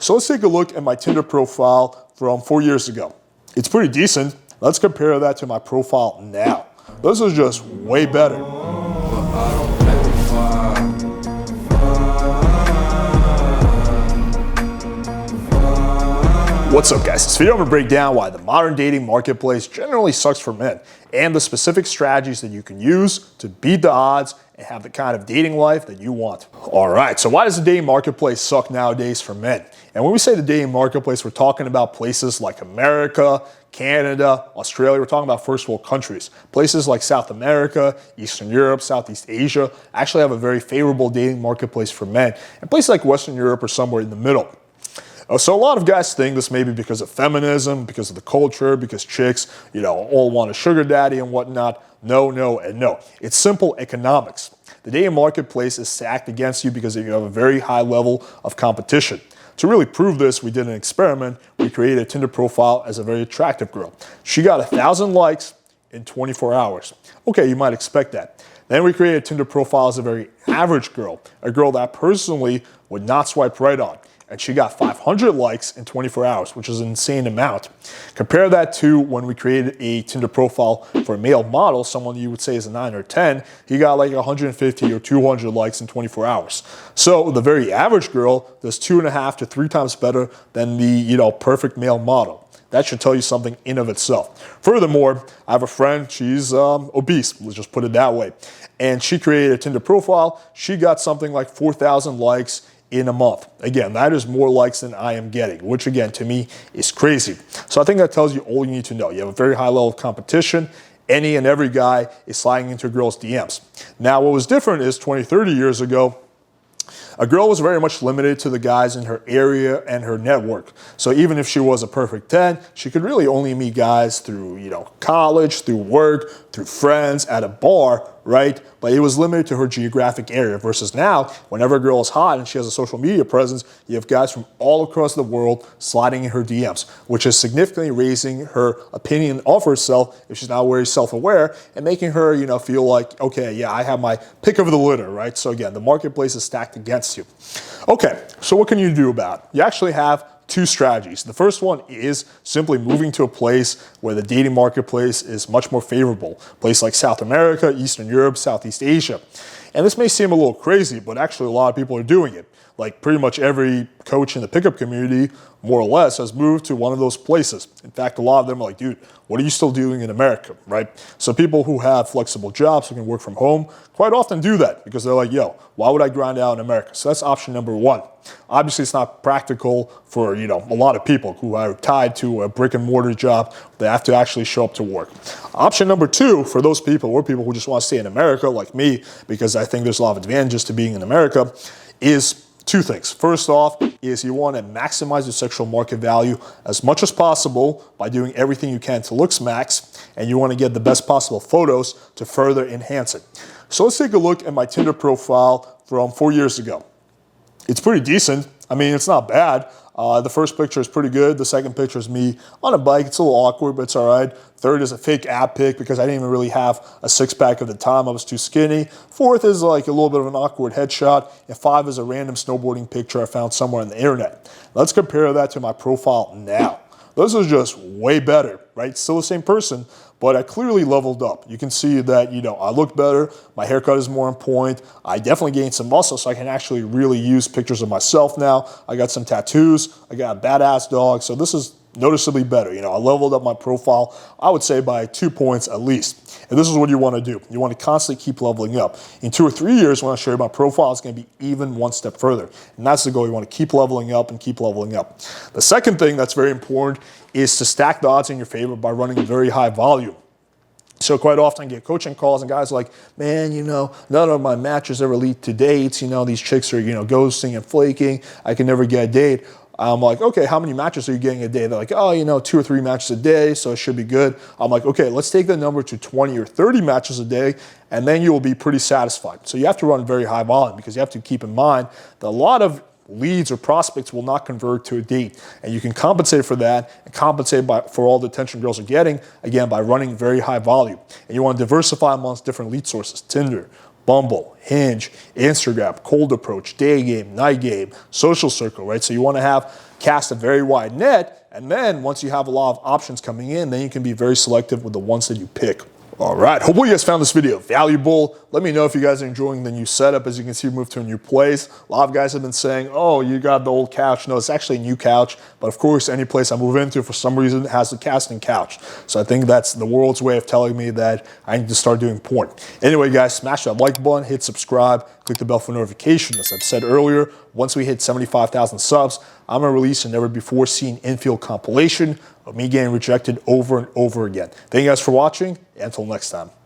So let's take a look at my Tinder profile from 4 years ago. It's pretty decent. Let's compare that to my profile now. This is just way better. What's up, guys? This video I'm going to break down why the modern dating marketplace generally sucks for men and the specific strategies that you can use to beat the odds and have the kind of dating life that you want. All right, so why does the dating marketplace suck nowadays for men? And when we say the dating marketplace, we're talking about places like America, Canada, Australia. We're talking about first world countries. Places like South America, Eastern Europe, Southeast Asia actually have a very favorable dating marketplace for men. And places like Western Europe are somewhere in the middle. So a lot of guys think this may be because of feminism, because of the culture, because chicks, all want a sugar daddy and whatnot. No, and no. It's simple economics. The dating marketplace is stacked against you because you have a very high level of competition. To really prove this, we did an experiment. We created a Tinder profile as a very attractive girl. She got 1,000 likes in 24 hours. Okay, you might expect that. Then we created a Tinder profile as a very average girl, a girl that I personally would not swipe right on. And she got 500 likes in 24 hours, which is an insane amount. Compare that to when we created a Tinder profile for a male model, someone you would say is a 9 or 10, he got like 150 or 200 likes in 24 hours. So the very average girl does 2.5 to 3 times better than the perfect male model. That should tell you something in of itself. Furthermore, I have a friend, she's obese, let's just put it that way. And she created a Tinder profile. She got something like 4,000 likes in a month. Again, that is more likes than I am getting, which again, to me, is crazy. So I think that tells you all you need to know. You have a very high level of competition. Any and every guy is sliding into a girl's DMs. Now, what was different is 20, 30 years ago, a girl was very much limited to the guys in her area and her network. So even if she was a perfect 10, she could really only meet guys through, college, through work, through friends, at a bar, right? But it was limited to her geographic area versus now, whenever a girl is hot and she has a social media presence, you have guys from all across the world sliding in her DMs, which is significantly raising her opinion of herself if she's not very self-aware and making her, feel like, okay, yeah, I have my pick of the litter, right? So again, the marketplace is stacked against you. Okay, so what can you do about it? You actually have 2 strategies. The first one is simply moving to a place where the dating marketplace is much more favorable. A place like South America, Eastern Europe, Southeast Asia. And this may seem a little crazy, but actually a lot of people are doing it. Like pretty much every coach in the pickup community, more or less, has moved to one of those places. In fact, a lot of them are like, dude, what are you still doing in America, right? So people who have flexible jobs, who can work from home, quite often do that because they're like, yo, why would I grind out in America? So that's option number 1. Obviously, it's not practical for, a lot of people who are tied to a brick and mortar job. They have to actually show up to work. Option number 2 for those people or people who just want to stay in America like me, because I think there's a lot of advantages to being in America, is 2 things. First off is you want to maximize your sexual market value as much as possible by doing everything you can to looks max, and you want to get the best possible photos to further enhance it. So let's take a look at my Tinder profile from 4 years ago. It's pretty decent. I mean, it's not bad. The first picture is pretty good. The second picture is me on a bike. It's a little awkward, but it's all right. Third is a fake ab pic because I didn't even really have a six-pack at the time. I was too skinny. Fourth is like a little bit of an awkward headshot. And 5 is a random snowboarding picture I found somewhere on the internet. Let's compare that to my profile now. This is just way better, right? Still the same person, but I clearly leveled up. You can see that, I look better. My haircut is more on point. I definitely gained some muscle, so I can actually really use pictures of myself now. I got some tattoos. I got a badass dog. So this is noticeably better. I leveled up my profile, I would say by 2 points at least. And this is what you want to do. You want to constantly keep leveling up. In 2 or 3 years, when I show you my profile, it's going to be even one step further. And that's the goal. You want to keep leveling up and keep leveling up. The second thing that's very important is to stack the odds in your favor by running very high volume. So quite often I get coaching calls and guys are like, man, none of my matches ever lead to dates. These chicks are, ghosting and flaking. I can never get a date. I'm like, okay, how many matches are you getting a day? They're like, oh, 2 or 3 matches a day, so it should be good. I'm like, okay, let's take the number to 20 or 30 matches a day, and then you will be pretty satisfied. So you have to run very high volume because you have to keep in mind that a lot of leads or prospects will not convert to a date. And you can compensate for that and compensate for all the attention girls are getting, again, by running very high volume. And you want to diversify amongst different lead sources, Tinder, Bumble, Hinge, Instagram, cold approach, day game, night game, social circle, right? So you want to have cast a very wide net, and then once you have a lot of options coming in, then you can be very selective with the ones that you pick. All right, hopefully you guys found this video valuable. Let me know if you guys are enjoying the new setup. As you can see, we moved to a new place. A lot of guys have been saying, oh, you got the old couch. No, it's actually a new couch. But of course, any place I move into, for some reason, has a casting couch. So I think that's the world's way of telling me that I need to start doing porn. Anyway, guys, smash that like button, hit subscribe, click the bell for notifications. As I've said earlier, once we hit 75,000 subs, I'm gonna release a never before seen infield compilation of me getting rejected over and over again. Thank you guys for watching, and until next time.